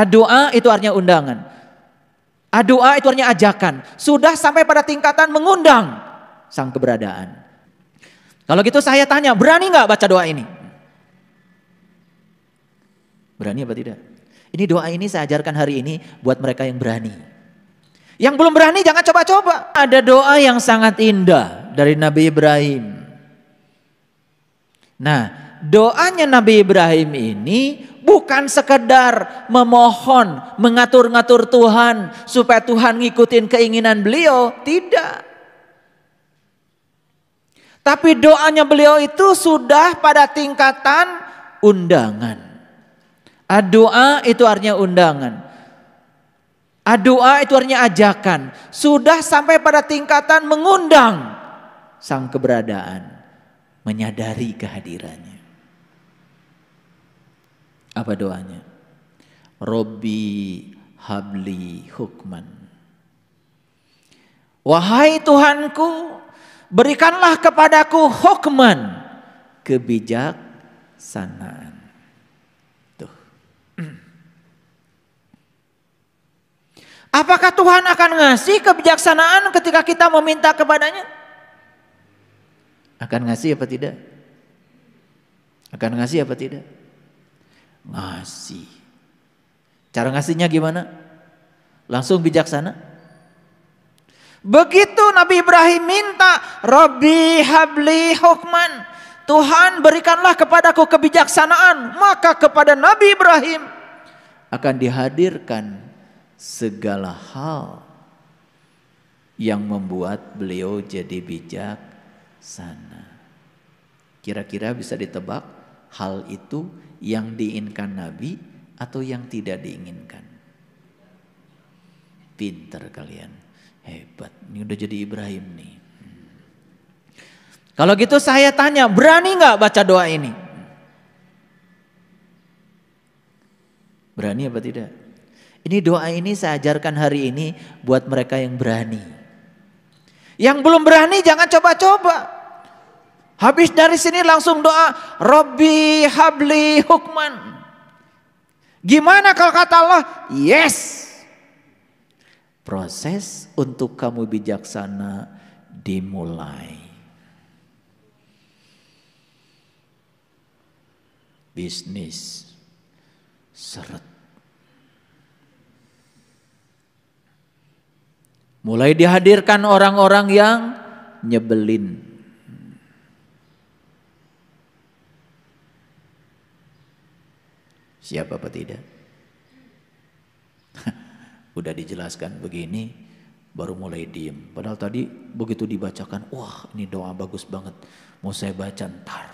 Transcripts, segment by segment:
Doa itu artinya undangan. Doa itu artinya ajakan. Sudah sampai pada tingkatan mengundang sang keberadaan. Kalau gitu saya tanya, berani nggak baca doa ini? Berani apa tidak? Ini doa ini saya ajarkan hari ini buat mereka yang berani. Yang belum berani jangan coba-coba. Ada doa yang sangat indah dari Nabi Ibrahim. Nah, doanya Nabi Ibrahim ini bukan sekedar memohon, mengatur-ngatur Tuhan supaya Tuhan ngikutin keinginan beliau, tidak. Tapi doanya beliau itu sudah pada tingkatan undangan. Doa itu artinya undangan. Doa itu artinya ajakan. Sudah sampai pada tingkatan mengundang sang keberadaan, menyadari kehadirannya. Apa doanya? Robbi habli hukman. Wahai Tuhanku, berikanlah kepadaku hukman, kebijaksanaan. Tuh. Apakah Tuhan akan ngasih kebijaksanaan ketika kita meminta kepadanya? Akan ngasih apa tidak? Akan ngasih apa tidak? Ngasih. Cara ngasihnya gimana? Langsung bijaksana? Begitu Nabi Ibrahim minta, Rabbi habli hukman, Tuhan berikanlah kepadaku kebijaksanaan, maka kepada Nabi Ibrahim akan dihadirkan segala hal yang membuat beliau jadi bijaksana. Kira-kira bisa ditebak hal itu yang diinginkan Nabi atau yang tidak diinginkan? Pinter kalian, hebat. Ini udah jadi Ibrahim nih. Kalau gitu saya tanya, berani nggak baca doa ini? Berani apa tidak? Ini doa ini saya ajarkan hari ini buat mereka yang berani. Yang belum berani jangan coba-coba. Habis dari sini langsung doa, Rabbi habli hukman. Gimana kalau kata Allah? Yes. Proses untuk kamu bijaksana dimulai. Bisnis seret. Mulai dihadirkan orang-orang yang nyebelin. Siapa apa tidak? Udah dijelaskan begini, baru mulai diem. Padahal tadi begitu dibacakan, wah ini doa bagus banget. Mau saya baca ntar.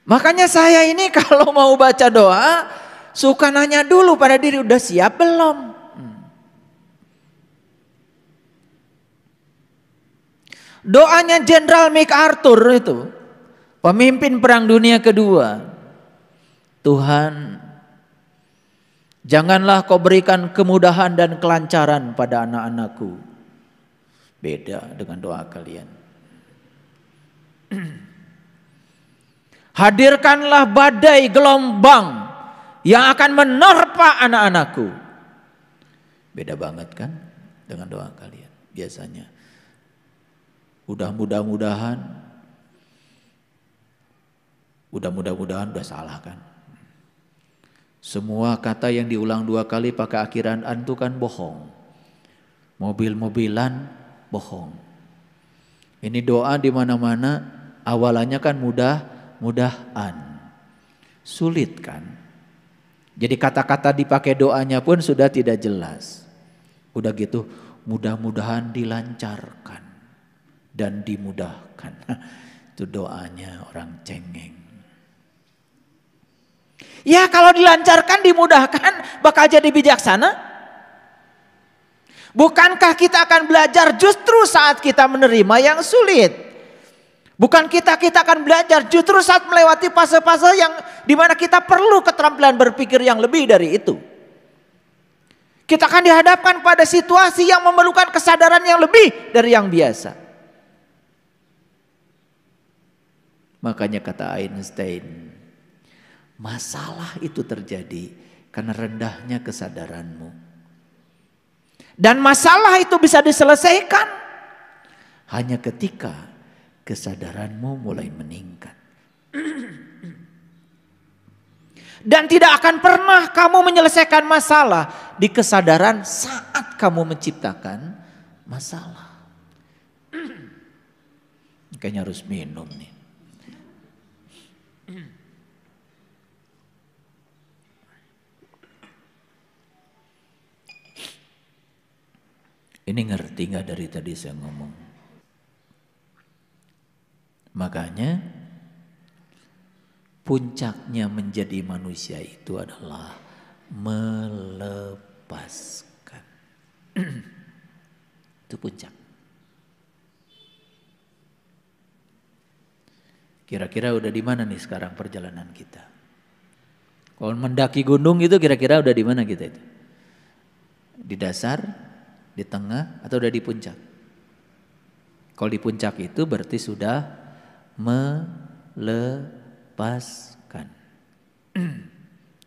Makanya saya ini kalau mau baca doa, suka nanya dulu pada diri, udah siap belum? Doanya Jenderal MacArthur itu, pemimpin Perang Dunia Kedua. Tuhan, janganlah kau berikan kemudahan dan kelancaran pada anak-anakku. Beda dengan doa kalian. Hadirkanlah badai gelombang yang akan menerpa anak-anakku. Beda banget kan dengan doa kalian. Biasanya udah mudah-mudahan udah salah kan. Semua kata yang diulang 2 kali pakai akhiran an itu kan bohong. Mobil-mobilan bohong. Ini doa di mana-mana awalannya kan mudah-mudahan. Sulit kan? Jadi kata-kata dipakai doanya pun sudah tidak jelas. Udah gitu, mudah-mudahan dilancarkan dan dimudahkan. Itu doanya orang cengeng. Ya kalau dilancarkan, dimudahkan, bakal jadi bijaksana. Bukankah kita akan belajar justru saat kita menerima yang sulit? Bukan kita akan belajar justru saat melewati fase-fase yang dimana kita perlu keterampilan berpikir yang lebih dari itu. Kita akan dihadapkan pada situasi yang memerlukan kesadaran yang lebih dari yang biasa. Makanya kata Einstein, Masalah itu terjadi karena rendahnya kesadaranmu. Dan masalah itu bisa diselesaikan hanya ketika kesadaranmu mulai meningkat. Dan tidak akan pernah kamu menyelesaikan masalah di kesadaran saat kamu menciptakan masalah. Kayaknya harus minum nih. Ini ngerti gak dari tadi saya ngomong? Makanya puncaknya menjadi manusia itu adalah melepaskan. Itu puncak. Kira-kira udah di mana nih sekarang perjalanan kita? Kalau mendaki gunung itu kira-kira udah di mana kita itu? Di dasar, di tengah, atau udah di puncak? Kalau di puncak itu berarti sudah melepaskan.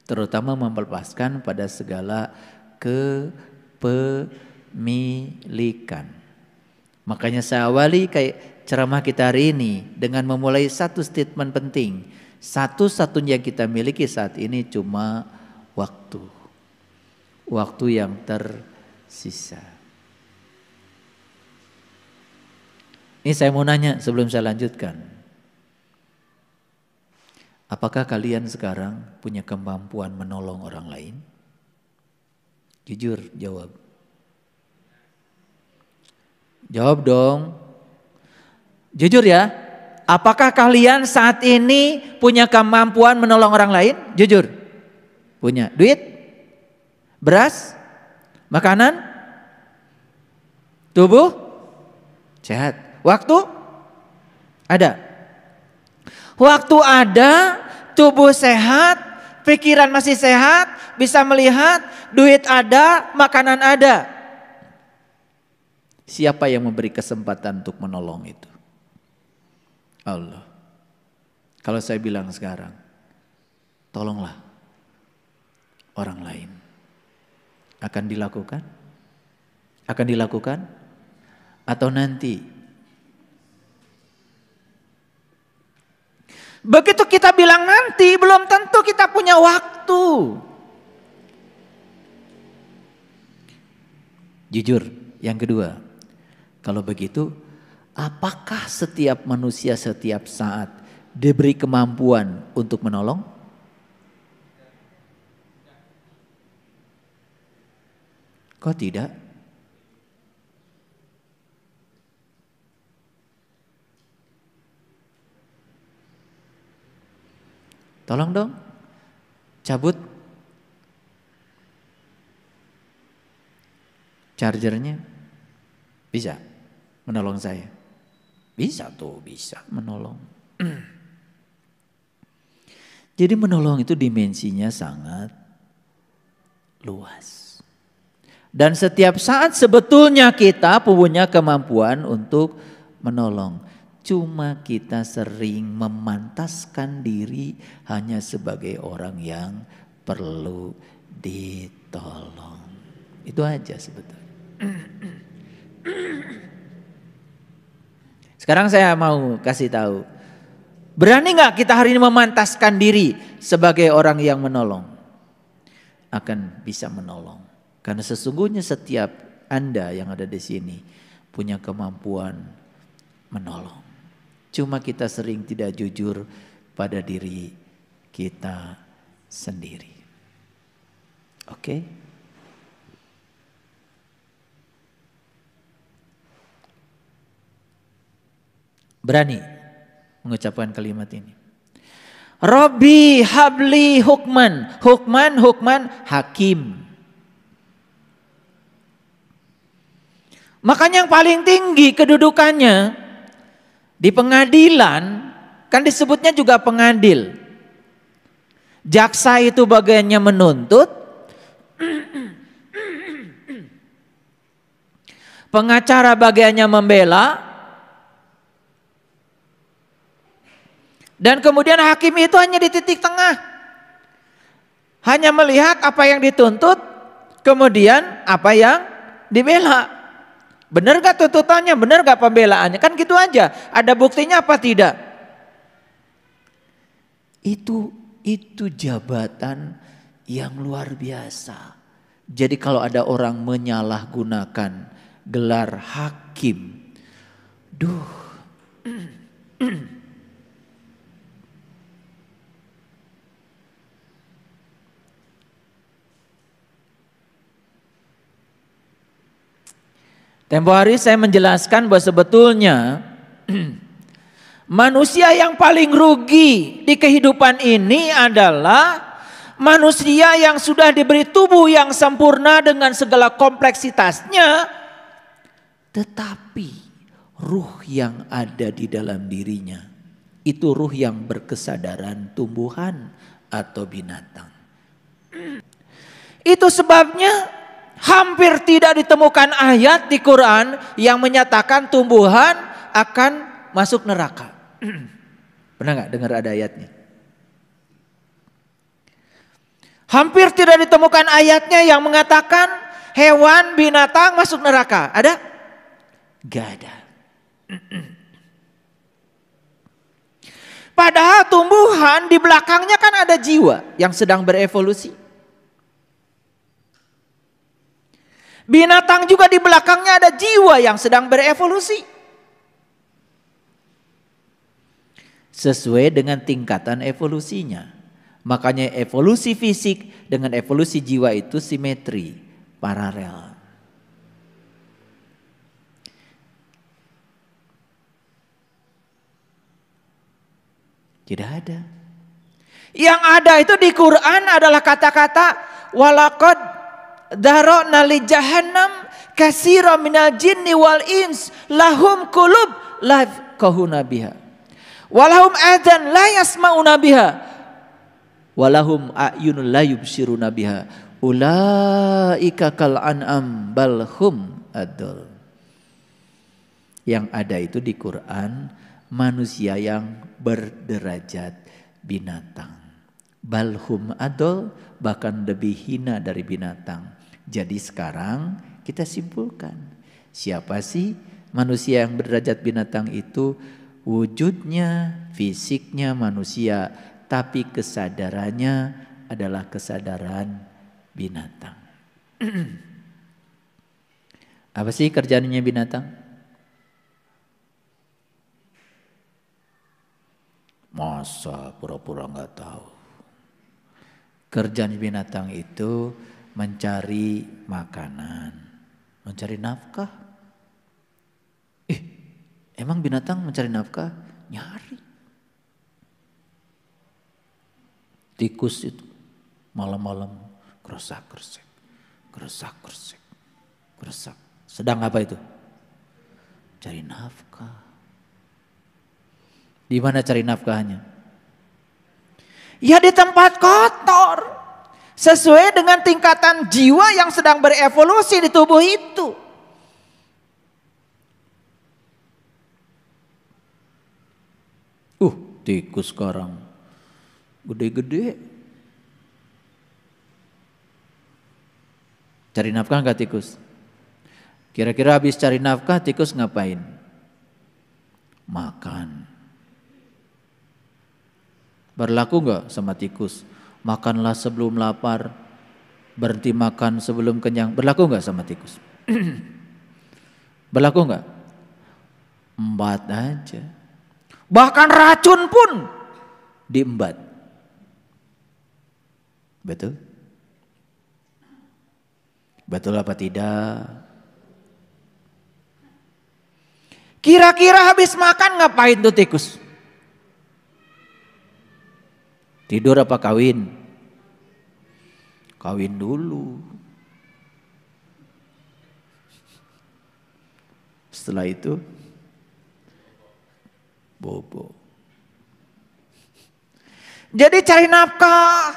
Terutama melepaskan pada segala kepemilikan. Makanya saya awali kayak ceramah kita hari ini dengan memulai satu statement penting. Satu-satunya yang kita miliki saat ini cuma waktu. Waktu yang tersisa. Ini saya mau nanya sebelum saya lanjutkan. Apakah kalian sekarang punya kemampuan menolong orang lain? Jujur jawab. Jawab dong. Jujur ya. Apakah kalian saat ini punya kemampuan menolong orang lain? Jujur. Punya. Duit? Beras? Makanan? Tubuh? Sehat. Waktu? Ada. Waktu ada, tubuh sehat, pikiran masih sehat, bisa melihat, duit ada, makanan ada. Siapa yang memberi kesempatan untuk menolong itu? Allah. Kalau saya bilang sekarang, tolonglah orang lain. Akan dilakukan? Akan dilakukan? Atau nanti? Begitu kita bilang nanti, belum tentu kita punya waktu. Jujur, yang kedua, kalau begitu, apakah setiap manusia setiap saat diberi kemampuan untuk menolong? Kok tidak? Tolong dong, cabut chargernya. Bisa menolong saya? Bisa tuh, bisa menolong. Jadi menolong itu dimensinya sangat luas. Dan setiap saat sebetulnya kita punya kemampuan untuk menolong. Cuma kita sering memantaskan diri hanya sebagai orang yang perlu ditolong. Itu aja sebetulnya. Sekarang saya mau kasih tahu. Berani gak kita hari ini memantaskan diri sebagai orang yang menolong? Akan bisa menolong. Karena sesungguhnya setiap Anda yang ada di sini punya kemampuan menolong. Cuma kita sering tidak jujur pada diri kita sendiri. Oke? Berani mengucapkan kalimat ini. Rabbi habli hukman. Hukman hakim. Makanya yang paling tinggi kedudukannya di pengadilan, kan disebutnya juga pengadil. Jaksa itu bagiannya menuntut, pengacara bagiannya membela, dan kemudian hakim itu hanya di titik tengah. hanya melihat apa yang dituntut, kemudian apa yang dibela. Benar gak tuntutannya, benar gak pembelaannya, kan gitu aja. Ada buktinya apa tidak? Itu jabatan yang luar biasa. Jadi kalau ada orang menyalahgunakan gelar hakim, tempo hari saya menjelaskan bahwa sebetulnya manusia yang paling rugi di kehidupan ini adalah manusia yang sudah diberi tubuh yang sempurna dengan segala kompleksitasnya, tetapi ruh yang ada di dalam dirinya itu ruh yang berkesadaran tumbuhan atau binatang. Itu sebabnya hampir tidak ditemukan ayat di Quran yang menyatakan tumbuhan akan masuk neraka. Pernah nggak dengar ada ayatnya? Hampir tidak ditemukan ayatnya yang mengatakan hewan, binatang masuk neraka. Ada? Gak ada. Padahal tumbuhan di belakangnya kan ada jiwa yang sedang berevolusi. Binatang juga di belakangnya ada jiwa yang sedang berevolusi. Sesuai dengan tingkatan evolusinya. Makanya evolusi fisik dengan evolusi jiwa itu simetri, paralel. Tidak ada. Yang ada itu di Quran adalah kata-kata walaqad darana li jahannam katsira minal jinni wal ins lahum qulub la yafqahuna biha walahum adzan la yasmauna biha walahum a'yunun la yubsiruna biha ulaika kal an'am bal hum adall. Yang ada itu di Quran manusia yang berderajat binatang. Balhum adol, bahkan lebih hina dari binatang. Jadi sekarang kita simpulkan, siapa sih manusia yang berderajat binatang itu? Wujudnya, fisiknya manusia, tapi kesadarannya adalah kesadaran binatang. Apa sih kerjaannya binatang? Masa pura-pura nggak tahu. Kerjaan binatang itu mencari makanan, mencari nafkah. Emang binatang mencari nafkah? Nyari. Tikus itu malam-malam keresak-keresek, keresak-keresek, keresak. Sedang apa itu? Cari nafkah. Di mana cari nafkahnya? Ya di tempat kotor. Sesuai dengan tingkatan jiwa yang sedang berevolusi di tubuh itu. Tikus sekarang gede-gede. Cari nafkah enggak tikus? Kira-kira habis cari nafkah tikus ngapain? Makan. Berlaku enggak sama tikus? Makanlah sebelum lapar, berhenti makan sebelum kenyang. Berlaku enggak sama tikus? Berlaku enggak? Embat aja. Bahkan racun pun diembat. Betul? Betul apa tidak? Kira-kira habis makan ngapain tuh tikus? Tidur apa kawin? Kawin dulu. Setelah itu bobo. Jadi cari nafkah,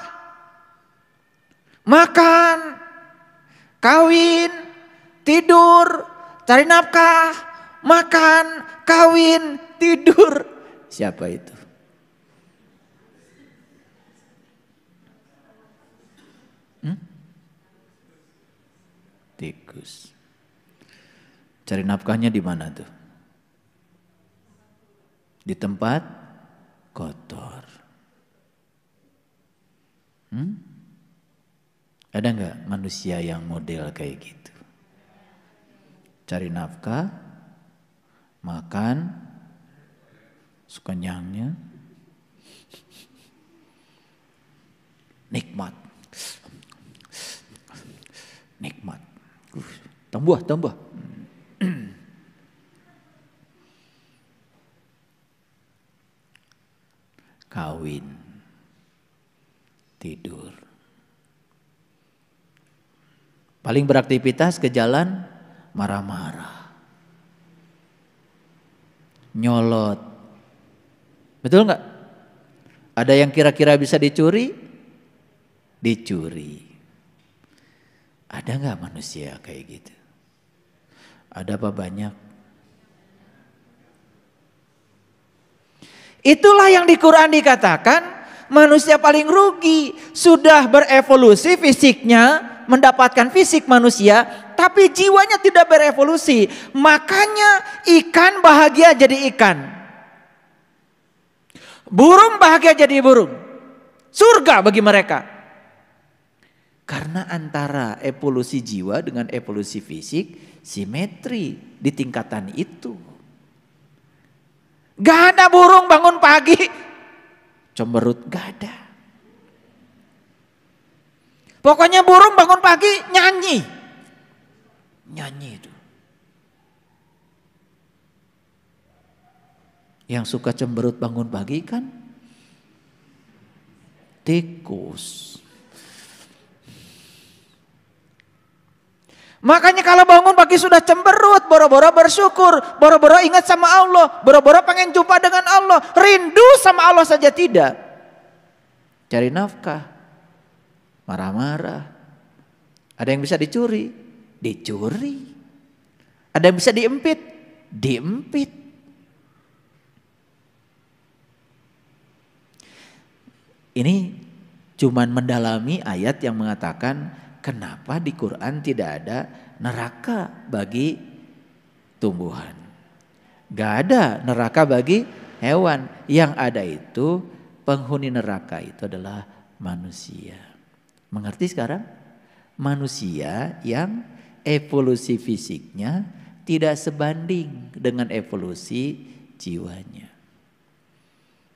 makan, kawin, tidur, cari nafkah, makan, kawin, tidur. Siapa itu? tikus. Cari nafkahnya di mana tuh? Di tempat kotor. Ada nggak manusia yang model kayak gitu? Cari nafkah, makan, sekenyangnya, nikmat, tambah. Kawin, tidur. Paling beraktivitas ke jalan, marah-marah, nyolot. Betul nggak? Ada yang kira-kira bisa dicuri? Dicuri. Ada nggak manusia kayak gitu? Ada apa banyak? Itulah yang di Quran dikatakan manusia paling rugi. Sudah berevolusi fisiknya, mendapatkan fisik manusia, tapi jiwanya tidak berevolusi. Makanya ikan bahagia jadi ikan. Burung bahagia jadi burung. Surga bagi mereka. Karena antara evolusi jiwa dengan evolusi fisik simetri di tingkatan itu. Gak ada burung bangun pagi cemberut, gak ada. Pokoknya burung bangun pagi nyanyi itu. Yang suka cemberut bangun pagi kan tikus. Makanya kalau bangun pagi sudah cemberut, boro-boro bersyukur, boro-boro ingat sama Allah, boro-boro pengen jumpa dengan Allah, rindu sama Allah saja tidak. Cari nafkah, marah-marah. Ada yang bisa dicuri, dicuri. Ada yang bisa diempit, diempit. Ini cuman mendalami ayat yang mengatakan kenapa di Quran tidak ada neraka bagi tumbuhan. Gak ada neraka bagi hewan. Yang ada itu penghuni neraka itu adalah manusia. Mengerti sekarang? Manusia yang evolusi fisiknya tidak sebanding dengan evolusi jiwanya.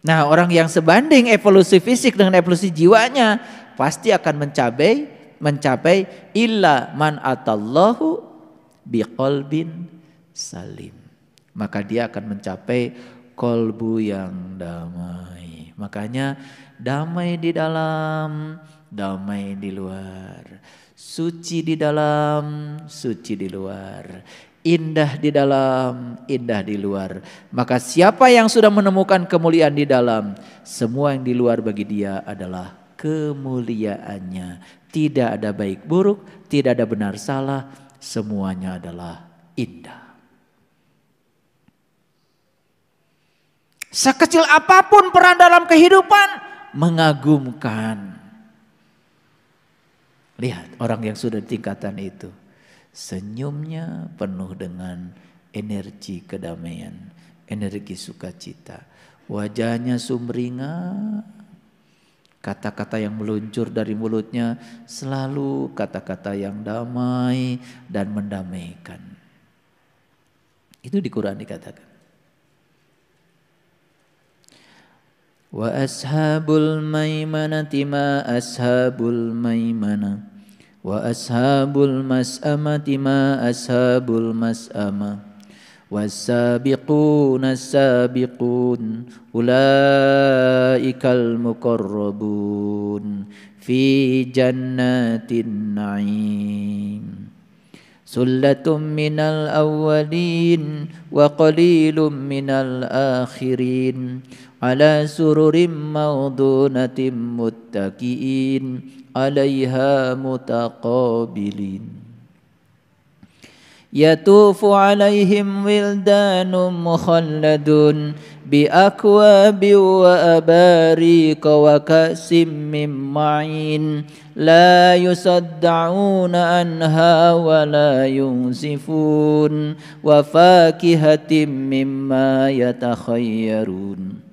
Nah, orang yang sebanding evolusi fisik dengan evolusi jiwanya pasti akan mencapai illa man atallahu biqalbin salim. Maka dia akan mencapai kolbu yang damai. Makanya damai di dalam, damai di luar. Suci di dalam, suci di luar. Indah di dalam, indah di luar. Maka siapa yang sudah menemukan kemuliaan di dalam, semua yang di luar bagi dia adalah kemuliaannya. Tidak ada baik buruk, tidak ada benar salah, semuanya adalah indah. Sekecil apapun peran dalam kehidupan, mengagumkan. Lihat orang yang sudah di tingkatan itu. Senyumnya penuh dengan energi kedamaian, energi sukacita. Wajahnya sumringah. Kata-kata yang meluncur dari mulutnya selalu kata-kata yang damai dan mendamaikan. Itu di Quran dikatakan. Wa ashabul maimanati ma ashabul maimanah. Wa ashabul mas'amati ma ashabul mas'amah. Was-sabiquna as-sabiqun ulaikal muqarrabun fi jannatin na'im. Sullatum minal awwalin wa qalilum minal akhirin ala sururim mawdunatim muttaqiin alaiha mutaqabilin. Yatufu alaihim wildanun mukhalladun bi akwabi wa abarika wa kasim min ma'in la yusaddauna anha wa la yunzifun wa fakihatin mimma yatakhayyarun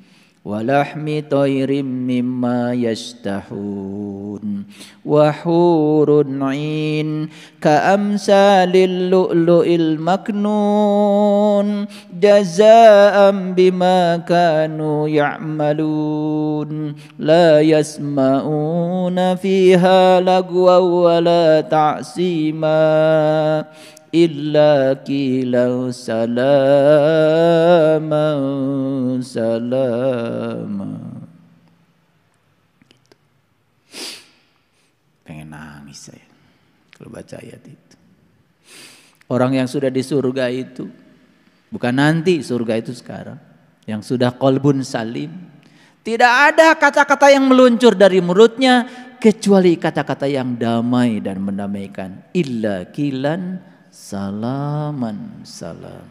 ولحم طير مما يشتهون وحور عين كأمثال اللؤلؤ المكنون جزاء بما كانوا يعملون لا يسمعون فيها لغوا ولا تعصيما illa qila salama salama. Gitu. Pengen nangis saya kalau baca ayat itu. Orang yang sudah di surga itu, bukan nanti, surga itu sekarang, yang sudah qalbun salim, tidak ada kata-kata yang meluncur dari mulutnya kecuali kata-kata yang damai dan mendamaikan. Illa qilan salaman salam.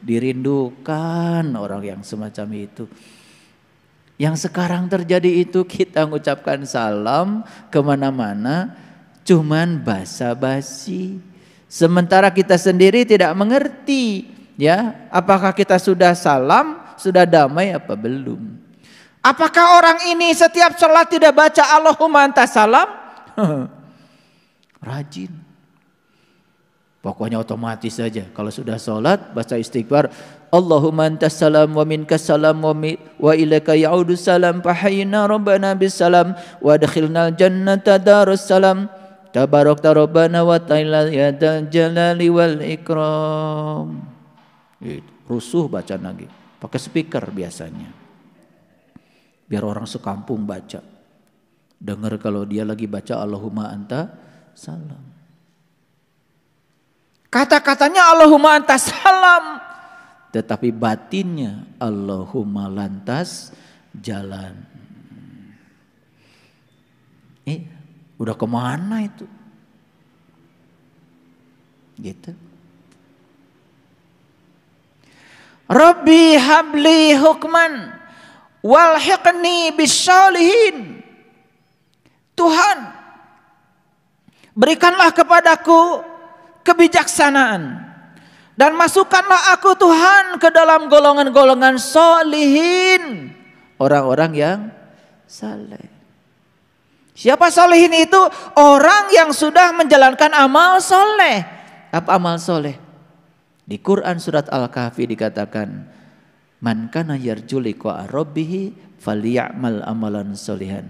Dirindukan orang yang semacam itu. Yang sekarang terjadi itu kita mengucapkan salam kemana-mana cuman basa-basi. Sementara kita sendiri tidak mengerti, ya, apakah kita sudah salam, sudah damai apa belum? Apakah orang ini setiap sholat tidak baca Allahumma antas salam? Rajin. Pokoknya otomatis saja kalau sudah sholat baca istighfar, Allahumma antas salam wa minkas salam wa ilaika ya'udus salam fahayyina rabbana bis salam wa adkhilnal jannata darus salam tabarakta rabbana wa ta'ala ya dzal jalali wal ikram. Rusuh baca lagi pakai speaker biasanya biar orang sekampung baca dengar kalau dia lagi baca Allahumma anta salam. Kata-katanya Allahumma antas salam, tetapi batinnya Allahumma lantas jalan. Udah kemana itu? Gitu. Rabbi habli hukman walhiqni bisyalihin. Tuhan, berikanlah kepadaku kebijaksanaan dan masukkanlah aku Tuhan ke dalam golongan-golongan solihin, orang-orang yang saleh. Siapa solihin itu? Orang yang sudah menjalankan amal soleh. Apa amal soleh? Di Quran surat Al-Kahfi dikatakan, man kana yarju liqa rabbih falyamal amalan solihan.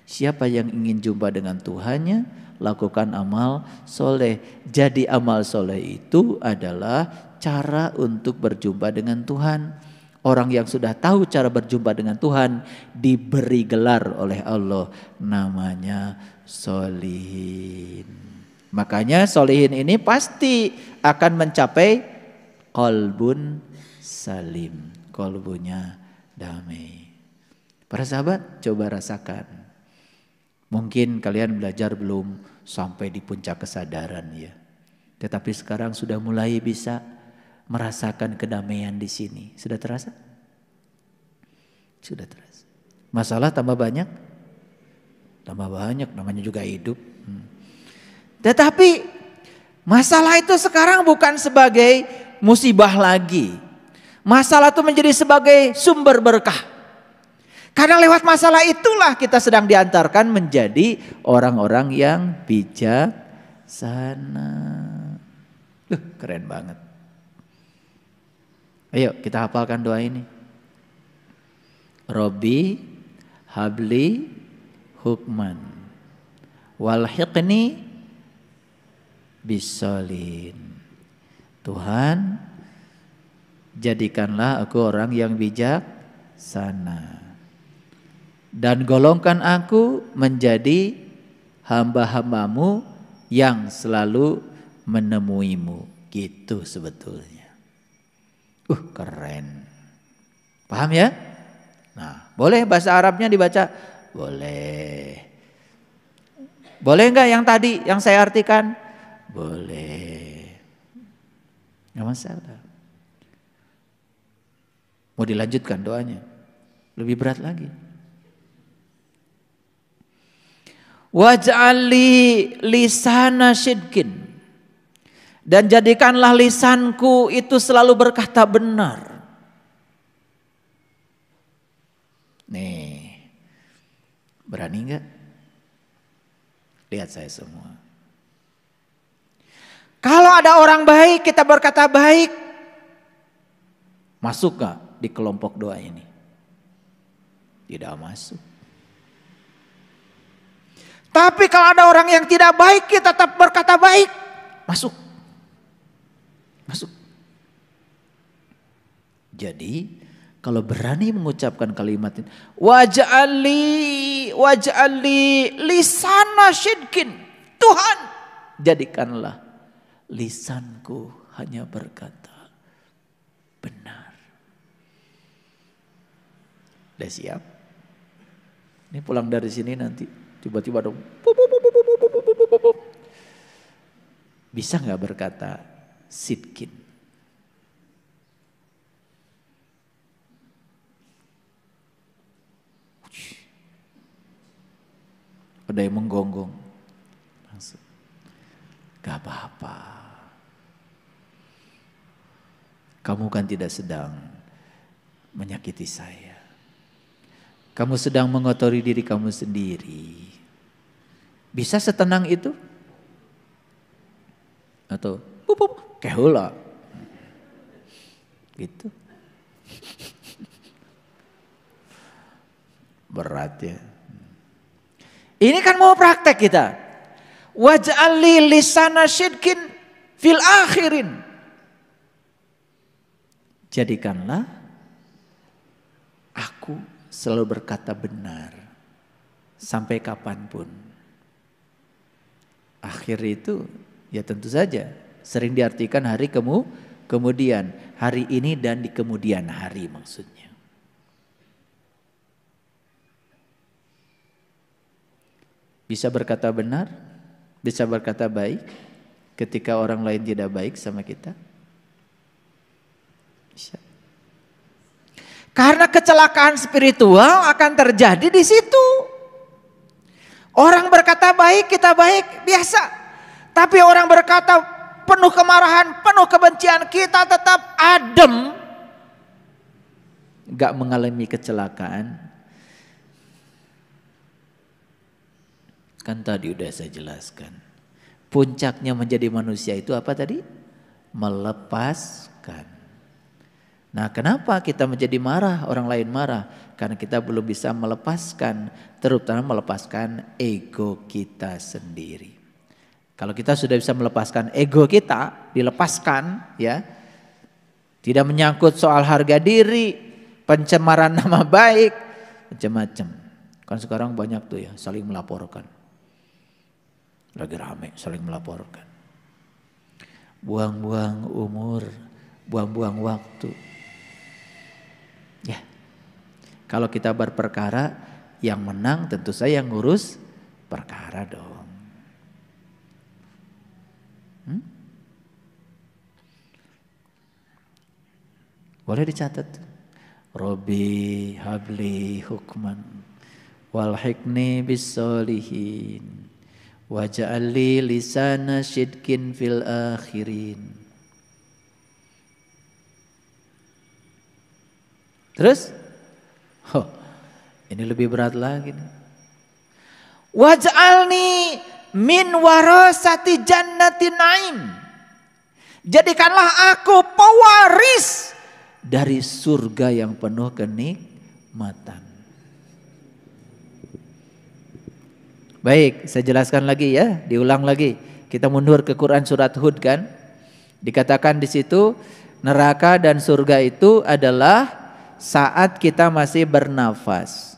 Siapa yang ingin jumpa dengan Tuhannya, lakukan amal soleh. Jadi amal soleh itu adalah cara untuk berjumpa dengan Tuhan. Orang yang sudah tahu cara berjumpa dengan Tuhan diberi gelar oleh Allah namanya solihin. Makanya solihin ini pasti akan mencapai qalbun salim, qalbunya damai. Para sahabat, coba rasakan. Mungkin kalian belajar belum sampai di puncak kesadaran ya. Tetapi sekarang sudah mulai bisa merasakan kedamaian di sini. Sudah terasa? Sudah terasa. Masalah tambah banyak? Tambah banyak, namanya juga hidup. Tetapi masalah itu sekarang bukan sebagai musibah lagi. Masalah itu menjadi sebagai sumber berkah. Karena lewat masalah itulah kita sedang diantarkan menjadi orang-orang yang bijaksana. Keren banget. Ayo kita hafalkan doa ini. Robbi habli hukman walhiqni bisolin. Tuhan, jadikanlah aku orang yang bijaksana dan golongkan aku menjadi hamba-hambamu yang selalu menemuimu. Gitu sebetulnya. Keren. Paham ya? Nah, boleh bahasa Arabnya dibaca? Boleh. Boleh enggak yang tadi yang saya artikan? Boleh. Nggak masalah. Mau dilanjutkan doanya, lebih berat lagi. Waj'ali lisana sidqin, dan jadikanlah lisanku itu selalu berkata benar. Nih, berani enggak? Lihat saya semua. Kalau ada orang baik kita berkata baik, masuk gak di kelompok doa ini? Tidak masuk. Tapi kalau ada orang yang tidak baik kita tetap berkata baik, masuk. Masuk. Jadi kalau berani mengucapkan kalimat ini, waj'ali lisana sidqin, Tuhan jadikanlah lisanku hanya berkata benar. Udah siap? Ini pulang dari sini nanti tiba-tiba dong, bisa nggak berkata sidqin? Ada yang menggonggong, langsung, gak apa-apa. Kamu kan tidak sedang menyakiti saya. Kamu sedang mengotori diri kamu sendiri. Bisa setenang itu? Atau kehula? Gitu. Berat ya. Ini kan mau praktek kita. Waj'ali lisana sidqin fil akhirin. Jadikanlah aku selalu berkata benar sampai kapanpun. Akhir itu ya tentu saja sering diartikan hari kemudian, hari ini dan di kemudian hari maksudnya. Bisa berkata benar, bisa berkata baik ketika orang lain tidak baik sama kita. Bisa. Karena kecelakaan spiritual akan terjadi di situ. Orang berkata baik, kita baik, biasa. Tapi orang berkata penuh kemarahan, penuh kebencian, kita tetap adem. Gak mengalami kecelakaan. Kan tadi udah saya jelaskan. Puncaknya menjadi manusia itu apa tadi? Melepaskan. Nah, kenapa kita menjadi marah, orang lain marah? Karena kita belum bisa melepaskan, terutama melepaskan ego kita sendiri. Kalau kita sudah bisa melepaskan ego kita, dilepaskan ya. Tidak menyangkut soal harga diri, pencemaran nama baik, macam-macam. Kan sekarang banyak tuh ya saling melaporkan. Lagi rame saling melaporkan. Buang-buang umur, buang-buang waktu. Ya. Kalau kita berperkara, yang menang tentu saya yang ngurus perkara dong. Boleh dicatat. Robbi habli hukman walhiqni bis-solihin waj'alli lisana sidqin fil akhirin. Terus? Ini lebih berat lagi nih. Waj'alni min warasati jannatin naim. Jadikanlah aku pewaris dari surga yang penuh kenikmatan. Baik, saya jelaskan lagi ya, diulang lagi. Kita mundur ke Quran surat Hud kan. Dikatakan di situ neraka dan surga itu adalah saat kita masih bernafas.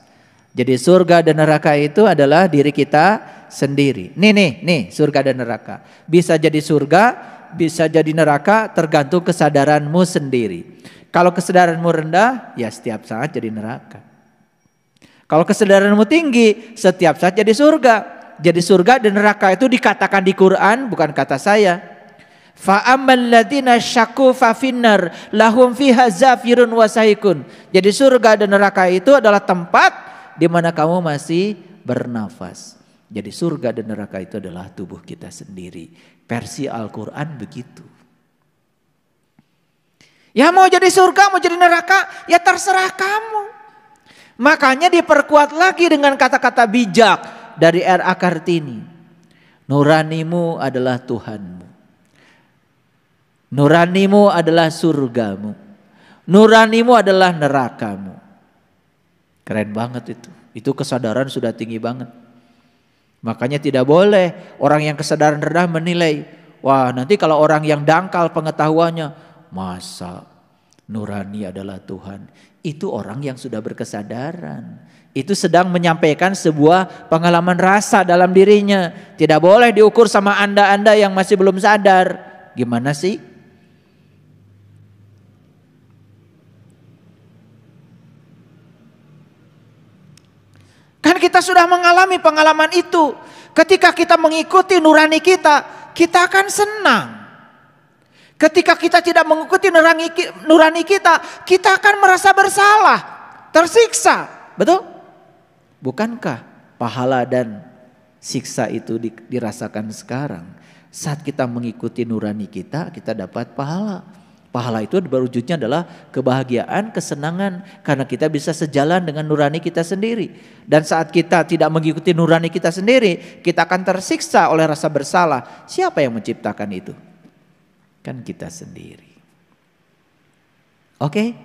Jadi surga dan neraka itu adalah diri kita sendiri. Nih surga dan neraka. Bisa jadi surga, bisa jadi neraka tergantung kesadaranmu sendiri. Kalau kesadaranmu rendah, ya setiap saat jadi neraka. Kalau kesadaranmu tinggi, setiap saat jadi surga. Jadi surga dan neraka itu dikatakan di Quran, bukan kata saya. Fa ammal ladzina syaqu fa finnar lahum fiha zafirun wa sahikun. Jadi surga dan neraka itu adalah tempat di mana kamu masih bernafas. Jadi surga dan neraka itu adalah tubuh kita sendiri. Versi Al-Qur'an begitu. Ya mau jadi surga, mau jadi neraka, ya terserah kamu. Makanya diperkuat lagi dengan kata-kata bijak dari R.A. Kartini. Nuranimu adalah Tuhanmu. Nuranimu adalah surgamu. Nuranimu adalah nerakamu. Keren banget itu. Itu kesadaran sudah tinggi banget. Makanya tidak boleh orang yang kesadaran rendah menilai. Wah, nanti kalau orang yang dangkal pengetahuannya, masa nurani adalah Tuhan. Itu orang yang sudah berkesadaran. Itu sedang menyampaikan sebuah pengalaman rasa dalam dirinya. Tidak boleh diukur sama anda-anda yang masih belum sadar. Gimana sih? Kan kita sudah mengalami pengalaman itu. Ketika kita mengikuti nurani kita, kita akan senang. Ketika kita tidak mengikuti nurani kita, kita akan merasa bersalah, tersiksa. Betul? Bukankah pahala dan siksa itu dirasakan sekarang? Saat kita mengikuti nurani kita, kita dapat pahala. Pahala itu berwujudnya adalah kebahagiaan, kesenangan. Karena kita bisa sejalan dengan nurani kita sendiri. Dan saat kita tidak mengikuti nurani kita sendiri, kita akan tersiksa oleh rasa bersalah. Siapa yang menciptakan itu? Kan kita sendiri. Oke?